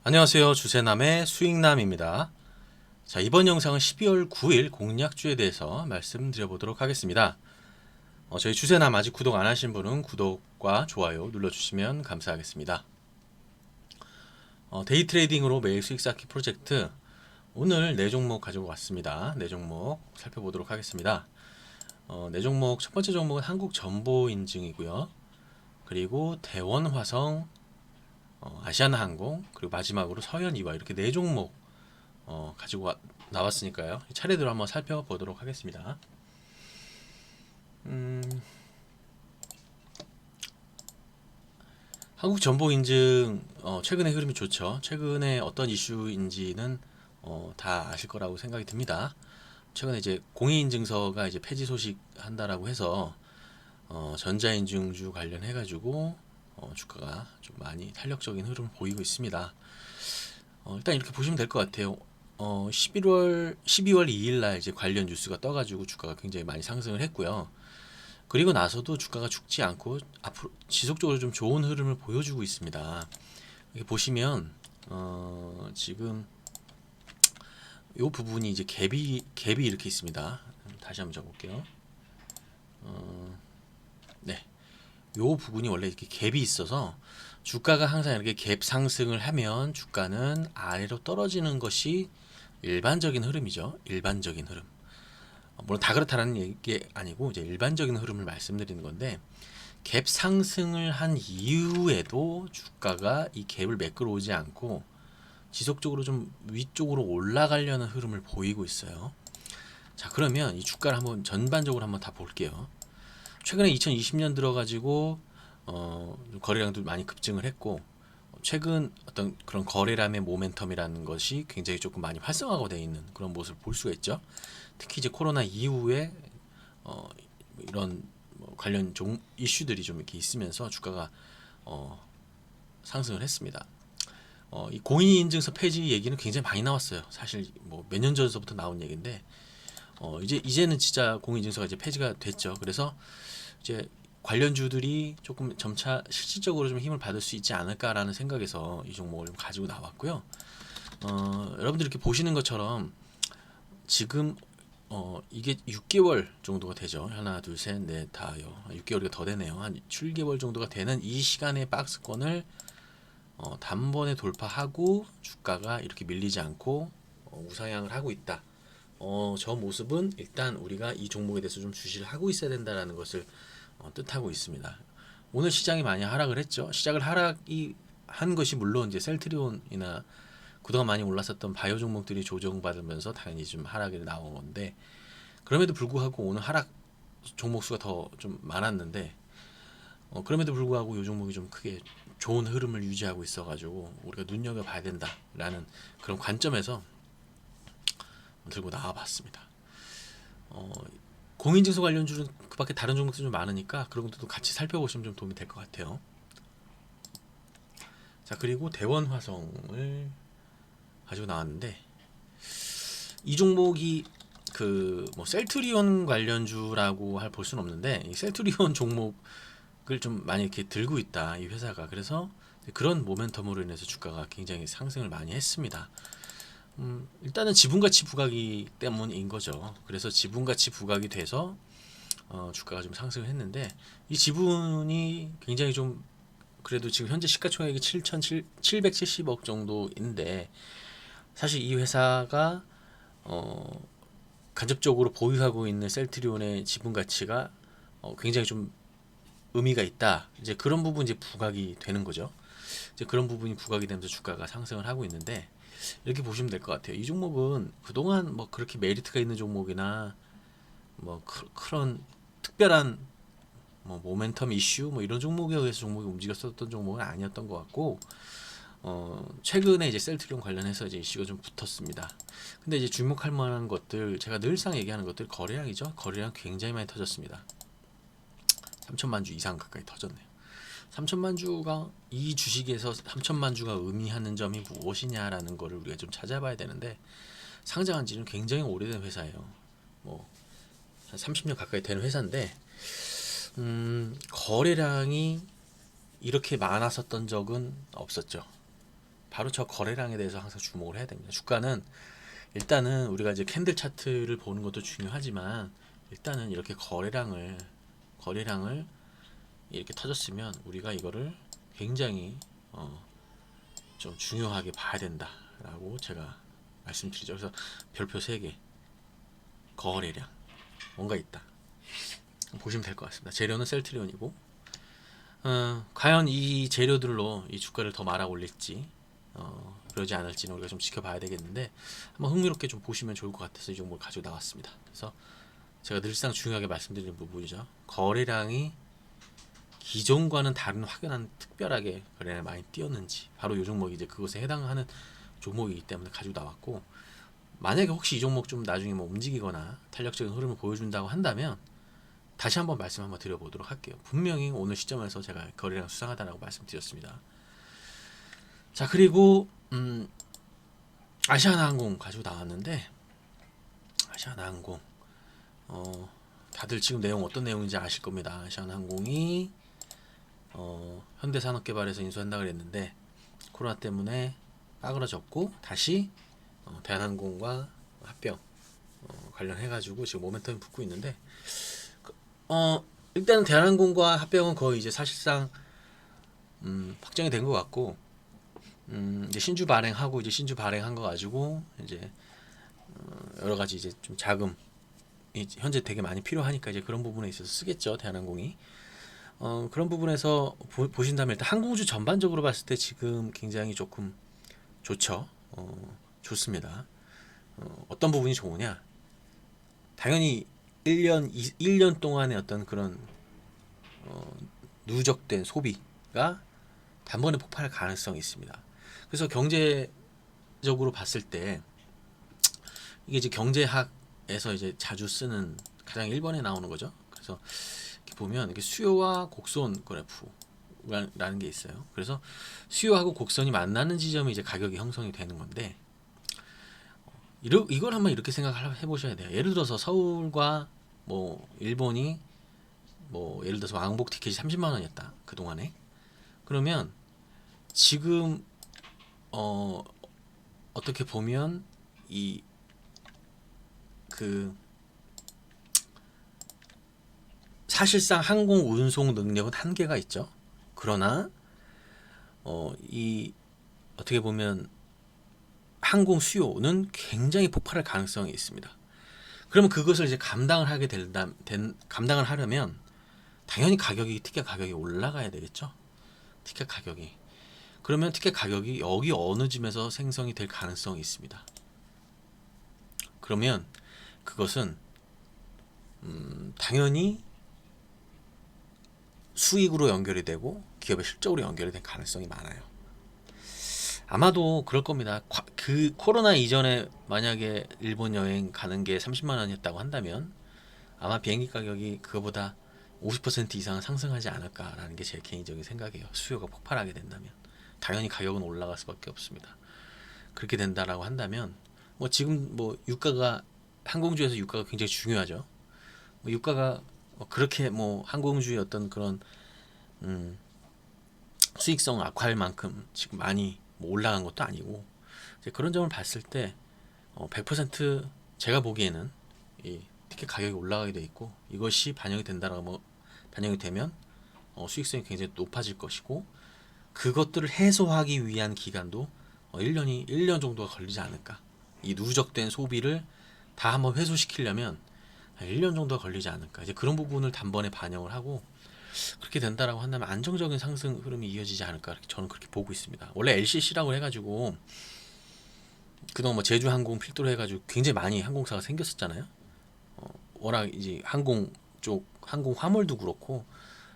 안녕하세요. 주세남의 수익남입니다. 자, 이번 영상은 12월 9일 공략주에 대해서 말씀드려보도록 하겠습니다. 저희 주세남 아직 구독 안 하신 분은 구독과 좋아요 눌러주시면 감사하겠습니다. 데이 트레이딩으로 매일 수익 쌓기 프로젝트, 오늘 네 종목 가지고 왔습니다. 네 종목 살펴보도록 하겠습니다. 네 종목, 첫 번째 종목은 한국전보인증이고요. 그리고 대원화성, 아시아나항공, 그리고 마지막으로 서현이와, 이렇게 네 종목 가지고 나왔으니까요. 차례대로 한번 살펴보도록 하겠습니다. 한국전보인증, 최근의 흐름이 좋죠. 최근에 어떤 이슈인지는 다 아실 거라고 생각이 듭니다. 최근에 이제 공인인증서가 이제 폐지 소식 한다라고 해서 전자인증주 관련해 가지고 주가가 좀 많이 탄력적인 흐름을 보이고 있습니다. 일단 이렇게 보시면 될 것 같아요. 12월 2일 날 이제 관련 뉴스가 떠가지고 주가가 굉장히 많이 상승을 했고요. 그리고 나서도 주가가 죽지 않고 앞으로 지속적으로 좀 좋은 흐름을 보여주고 있습니다. 이렇게 보시면 지금 이 부분이 이제 갭이 이렇게 있습니다. 다시 한번 적어볼게요. 네, 이 부분이 원래 이렇게 갭이 있어서 주가가 항상 이렇게 갭 상승을 하면 주가는 아래로 떨어지는 것이 일반적인 흐름이죠. 일반적인 흐름. 물론 다 그렇다는 얘기 아니고 이제 일반적인 흐름을 말씀드리는 건데, 갭 상승을 한 이후에도 주가가 이 갭을 매끄러오지 않고 지속적으로 좀 위쪽으로 올라가려는 흐름을 보이고 있어요. 자, 그러면 이 주가를 한번 전반적으로 한번 다 볼게요. 최근에 2020년 들어가지고 거래량도 많이 급증을 했고, 최근 어떤 그런 거래량의 모멘텀이라는 것이 굉장히 조금 많이 활성화가 되어 있는 그런 모습을 볼 수가 있죠. 특히 이제 코로나 이후에 이런 관련 이슈들이 좀 이렇게 있으면서 주가가 상승을 했습니다. 이 공인인증서 폐지 얘기는 굉장히 많이 나왔어요. 사실 뭐 몇 년 전서부터 나온 얘기인데, 이제는 진짜 공인인증서가 이제 폐지가 됐죠. 그래서 이제 관련주들이 조금 점차 실질적으로 좀 힘을 받을 수 있지 않을까라는 생각에서 이 종목을 좀 가지고 나왔고요. 여러분들 이렇게 보시는 것처럼 지금 이게 6개월 정도가 되죠. 하나, 둘, 셋, 넷, 다요. 6개월이 더 되네요. 한 7개월 정도가 되는 이 시간의 박스권을 단번에 돌파하고 주가가 이렇게 밀리지 않고 우상향을 하고 있다. 저 모습은 일단 우리가 이 종목에 대해서 좀 주시를 하고 있어야 된다라는 것을 뜻하고 있습니다. 오늘 시장이 많이 하락을 했죠. 시작을 하락이 한 것이 물론 이제 셀트리온이나 그동안 많이 올랐었던 바이오 종목들이 조정받으면서 당연히 좀 하락이 나온 건데, 그럼에도 불구하고 오늘 하락 종목 수가 더 좀 많았는데, 그럼에도 불구하고 이 종목이 좀 크게 좋은 흐름을 유지하고 있어가지고 우리가 눈여겨봐야 된다라는 그런 관점에서 들고 나와봤습니다. 공인증서 관련주는 그밖에 다른 종목도 좀 많으니까 그런 것도 같이 살펴보시면 좀 도움이 될 것 같아요. 자, 그리고 대원화성을 가지고 나왔는데, 이 종목이 그 뭐 셀트리온 관련주라고 볼 수는 없는데, 이 셀트리온 종목을 좀 많이 이렇게 들고 있다, 이 회사가. 그래서 그런 모멘텀으로 인해서 주가가 굉장히 상승을 많이 했습니다. 일단은 지분가치 부각이 때문인 거죠. 그래서 지분가치 부각이 돼서 주가가 좀 상승을 했는데, 이 지분이 굉장히 좀, 그래도 지금 현재 시가총액이 770억 정도인데, 사실 이 회사가 간접적으로 보유하고 있는 셀트리온의 지분 가치가 굉장히 좀 의미가 있다. 이제 그런 부분 이제 부각이 되는 거죠. 이제 그런 부분이 부각이 되면서 주가가 상승을 하고 있는데, 이렇게 보시면 될 것 같아요. 이 종목은 그동안 뭐 그렇게 메리트가 있는 종목이나 뭐 그런 특별한 뭐 모멘텀 이슈 뭐 이런 종목에 의해서 종목이 움직였었던 종목은 아니었던 것 같고, 최근에 이제 셀트리온 관련해서 이제 이슈가 좀 붙었습니다. 근데 이제 주목할 만한 것들, 제가 늘상 얘기하는 것들, 거래량이죠. 거래량 굉장히 많이 터졌습니다. 3천만 주 이상 가까이 터졌네요. 3천만 주가, 이 주식에서 3천만 주가 의미하는 점이 무엇이냐라는 거를 우리가 좀 찾아봐야 되는데, 상장한 지는 굉장히 오래된 회사예요. 뭐 한 30년 가까이 되는 회사인데, 거래량이 이렇게 많았었던 적은 없었죠. 바로 저 거래량에 대해서 항상 주목을 해야 됩니다. 주가는 일단은 우리가 이제 캔들 차트를 보는 것도 중요하지만 일단은 이렇게 거래량을 이렇게 터졌으면 우리가 이거를 굉장히 좀 중요하게 봐야 된다라고 제가 말씀드리죠. 그래서 별표 3개 거래량 뭔가 있다 보시면 될 것 같습니다. 재료는 셀트리온이고 과연 이 재료들로 이 주가를 더 말아 올릴지 그러지 않을지는 우리가 좀 지켜봐야 되겠는데 한번 흥미롭게 좀 보시면 좋을 것 같아서 이 종목을 가지고 나왔습니다. 그래서 제가 늘상 중요하게 말씀드리는 부분이죠. 거래량이 기존과는 다른 확연한 특별하게 거래량이 많이 뛰었는지 바로 이 종목이 이제 그것에 해당하는 종목이기 때문에 가지고 나왔고 만약에 혹시 이 종목 좀 나중에 뭐 움직이거나 탄력적인 흐름을 보여준다고 한다면 다시 한번 말씀 한번 드려보도록 할게요. 분명히 오늘 시점에서 제가 거래량 수상하다라고 말씀드렸습니다. 자 그리고 아시아나항공 가지고 나왔는데 아시아나항공 다들 지금 내용 어떤 내용인지 아실 겁니다. 아시아나항공이 현대산업개발에서 인수한다 그랬는데 코로나 때문에 빠그러졌고 다시 대한항공과 합병 관련해 가지고 지금 모멘텀이 붙고 있는데 일단은 대한항공과 합병은 거의 이제 사실상 확정이 된 것 같고 이제 신주 발행한 거 가지고 이제 여러 가지 이제 좀 자금 현재 되게 많이 필요하니까 이제 그런 부분에 있어서 쓰겠죠 대한항공이. 그런 부분에서 보신다면 일단 항공주 전반적으로 봤을 때 지금 굉장히 조금 좋죠. 좋습니다. 어떤 부분이 좋으냐? 당연히 1년 동안의 어떤 그런 누적된 소비가 단번에 폭발할 가능성이 있습니다. 그래서 경제적으로 봤을 때 이게 이제 경제학에서 이제 자주 쓰는 가장 1번에 나오는 거죠. 그래서 이렇게 보면 이렇게 수요와 곡선 그래프라는 게 있어요. 그래서 수요하고 곡선이 만나는 지점이 이제 가격이 형성이 되는 건데 이걸 한번 이렇게 생각해 보셔야 돼요. 예를 들어서 서울과 뭐 일본이 뭐 예를 들어서 왕복 티켓이 30만 원이었다 그 동안에. 그러면 지금 어떻게 보면 사실상 항공 운송 능력은 한계가 있죠. 그러나 어떻게 보면 항공 수요는 굉장히 폭발할 가능성이 있습니다. 그러면 그것을 이제 감당을 하려면 당연히 티켓 가격이 올라가야 되겠죠. 티켓 가격이. 그러면 티켓 가격이 여기 어느 쯤에서 생성이 될 가능성이 있습니다. 그러면 그것은 당연히 수익으로 연결이 되고 기업의 실적으로 연결이 된 가능성이 많아요. 아마도 그럴 겁니다. 그 코로나 이전에 만약에 일본 여행 가는 게 30만 원이었다고 한다면 아마 비행기 가격이 그거보다 50% 이상은 상승하지 않을까라는 게 제 개인적인 생각이에요. 수요가 폭발하게 된다면 당연히 가격은 올라갈 수밖에 없습니다. 그렇게 된다라고 한다면 뭐 지금 뭐 유가가 항공주에서 유가가 굉장히 중요하죠. 뭐 유가가 그렇게 뭐 항공주의 어떤 그런 수익성 악화할 만큼 지금 많이 뭐 올라간 것도 아니고 이제 그런 점을 봤을 때 100% 제가 보기에는 이 티켓 가격이 올라가게 돼 있고 이것이 반영이 되면 수익성이 굉장히 높아질 것이고 그것들을 해소하기 위한 기간도 1년 정도가 걸리지 않을까. 이 누적된 소비를 다 한번 회수시키려면 1년 정도가 걸리지 않을까. 이제 그런 부분을 단번에 반영을 하고 그렇게 된다라고 한다면 안정적인 상승 흐름이 이어지지 않을까. 저는 그렇게 보고 있습니다. 원래 LCC라고 해가지고 그동안 뭐 제주항공 필두로 해가지고 굉장히 많이 항공사가 생겼었잖아요. 워낙 이제 항공 화물도 그렇고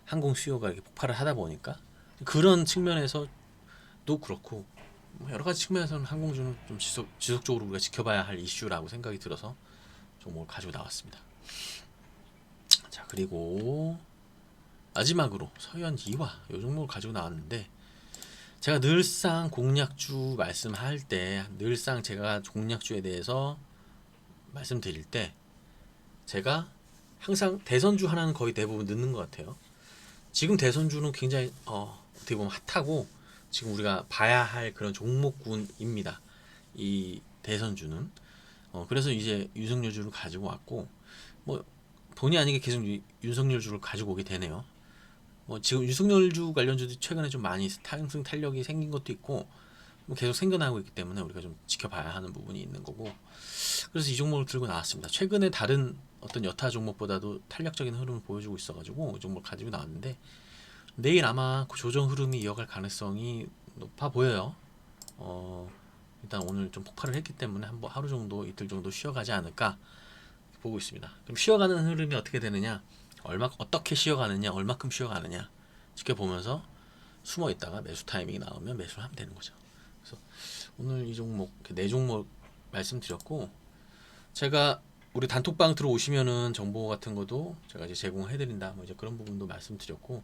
항공 수요가 이렇게 폭발을 하다 보니까 그런 측면에서도 그렇고 여러 가지 측면에서는 항공주는 좀 지속적으로 우리가 지켜봐야 할 이슈라고 생각이 들어서 종목을 가지고 나왔습니다. 자 그리고 마지막으로 서현 이화 이 종목을 가지고 나왔는데 제가 늘상 공략주 말씀할 때 늘상 제가 공략주에 대해서 말씀드릴 때 제가 항상 대선주 하나는 거의 대부분 넣는 것 같아요. 지금 대선주는 굉장히 어떻게 보면 핫하고 지금 우리가 봐야 할 그런 종목군입니다. 이 대선주는. 그래서 이제 윤석열주를 가지고 왔고, 뭐 본의 아니게 계속 윤석열주를 가지고 오게 되네요. 지금 윤석열주 관련주도 최근에 좀 많이 상승 탄력이 생긴 것도 있고, 뭐 계속 생겨나고 있기 때문에 우리가 좀 지켜봐야 하는 부분이 있는 거고, 그래서 이 종목을 들고 나왔습니다. 최근에 다른 어떤 여타 종목보다도 탄력적인 흐름을 보여주고 있어가지고 이 종목을 가지고 나왔는데, 내일 아마 그 조정 흐름이 이어갈 가능성이 높아 보여요. 일단 오늘 좀 폭발을 했기 때문에 한번 하루 정도, 이틀 정도 쉬어가지 않을까 보고 있습니다. 그럼 쉬어가는 흐름이 어떻게 되느냐, 어떻게 쉬어가느냐, 얼마큼 쉬어가느냐 지켜보면서 숨어 있다가 매수 타이밍이 나오면 매수를 하면 되는 거죠. 그래서 오늘 이 종목, 네 종목 말씀드렸고, 제가 우리 단톡방 들어오시면은 정보 같은 것도 제가 이제 제공해드린다, 뭐 이제 그런 부분도 말씀드렸고,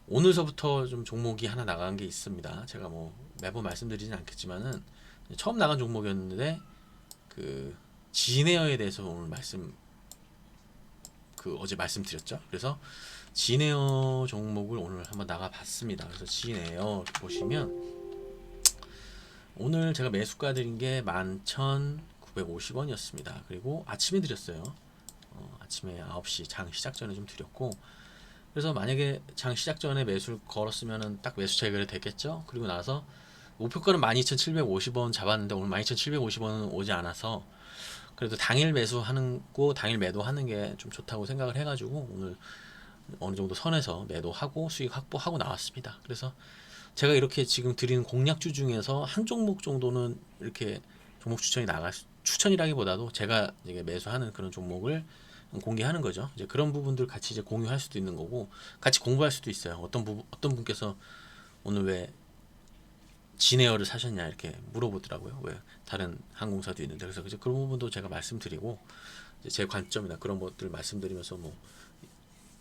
오늘서부터 좀 종목이 하나 나간 게 있습니다. 제가 뭐 매번 말씀드리진 않겠지만은 처음 나간 종목이었는데, 그 진에어에 대해서 오늘 어제 말씀드렸죠. 그래서 진에어 종목을 오늘 한번 나가봤습니다. 그래서 진에어 보시면 오늘 제가 매수가 드린 게 11,950원이었습니다. 그리고 아침에 드렸어요. 아침에 9시 장 시작 전에 좀 드렸고, 그래서 만약에 장 시작 전에 매수를 걸었으면은 딱 매수 체결이 됐겠죠. 그리고 나서 목표가는 12,750원 잡았는데 오늘 12,750원은 오지 않아서, 그래도 당일 매수하는 거, 당일 매도하는 게 좀 좋다고 생각을 해가지고 오늘 어느 정도 선에서 매도하고 수익 확보하고 나왔습니다. 그래서 제가 이렇게 지금 드리는 공략주 중에서 한 종목 정도는 이렇게 종목 추천이라기보다도 제가 이제 매수하는 그런 종목을 공개하는 거죠. 이제 그런 부분들 같이 이제 공유할 수도 있는 거고, 같이 공부할 수도 있어요. 어떤 분께서 오늘 왜 진에어를 사셨냐 이렇게 물어보더라고요. 왜 다른 항공사도 있는데. 그래서 그런 부분도 제가 말씀드리고, 이제 제 관점이나 그런 것들 말씀드리면서 뭐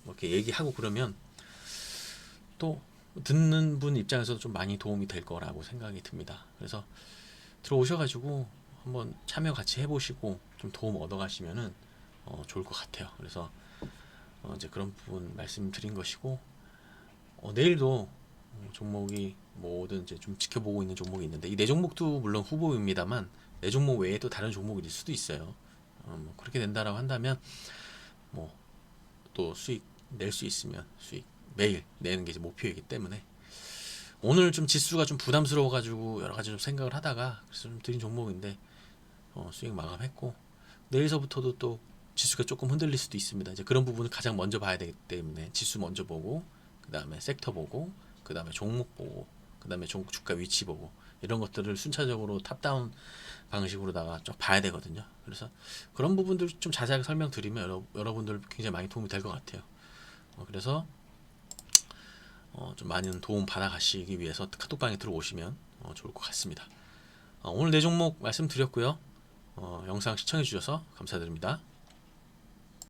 이렇게 얘기하고 그러면 또 듣는 분 입장에서도 좀 많이 도움이 될 거라고 생각이 듭니다. 그래서 들어오셔가지고 한번 참여 같이 해보시고 좀 도움 얻어가시면은 좋을 것 같아요. 그래서 이제 그런 부분 말씀드린 것이고, 내일도 종목이 뭐든 이제 좀 지켜보고 있는 종목이 있는데, 이 네 종목도 물론 후보입니다만 네 종목 외에 또 다른 종목일 수도 있어요. 뭐 그렇게 된다라고 한다면 뭐 또 수익 낼 수 있으면 수익 매일 내는 게 이제 목표이기 때문에, 오늘 좀 지수가 좀 부담스러워 가지고 여러 가지 좀 생각을 하다가 그래서 좀 드린 종목인데 수익 마감했고, 내일서부터도 또 지수가 조금 흔들릴 수도 있습니다. 이제 그런 부분을 가장 먼저 봐야 되기 때문에 지수 먼저 보고, 그 다음에 섹터 보고, 그 다음에 종목 보고, 그 다음에 종목 주가 위치 보고, 이런 것들을 순차적으로 탑다운 방식으로다가 쭉 봐야 되거든요. 그래서 그런 부분들 좀 자세하게 설명드리면 여러분들 굉장히 많이 도움이 될 것 같아요. 그래서 좀 많은 도움 받아 가시기 위해서 카톡방에 들어오시면 좋을 것 같습니다. 오늘 네 종목 말씀드렸고요. 영상 시청해 주셔서 감사드립니다.